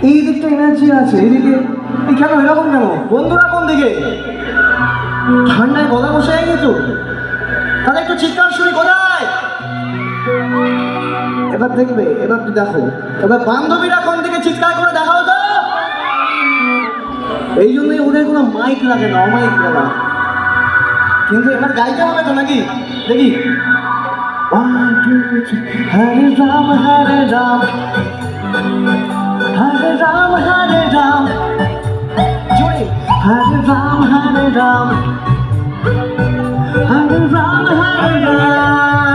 এই দিকটা এনার্জি আছে, এইদিকে এই কেন এরকম কেন? বন্ধুরা কোন দিকে? ঠান্ডায় গলা বসে গেছো, তাহলে একটু চিৎকার শুনি কোথায়? এবার দেখবে, এবার তো দেখো, এবার বান্ধবীরা কোন দিকে চিৎকার করে দেখাও তো। এই জন্যই ওদের কোনো মাইক লাগে না, অমাইক লাগে। কিন্তু এবার গাইতে হবে তো নাকি? দেখি, হরে রাম হরে রাম, হরে রাম হরে রাম, জোরে হরে রাম হরে রাম, হরে রাম হরে রাম।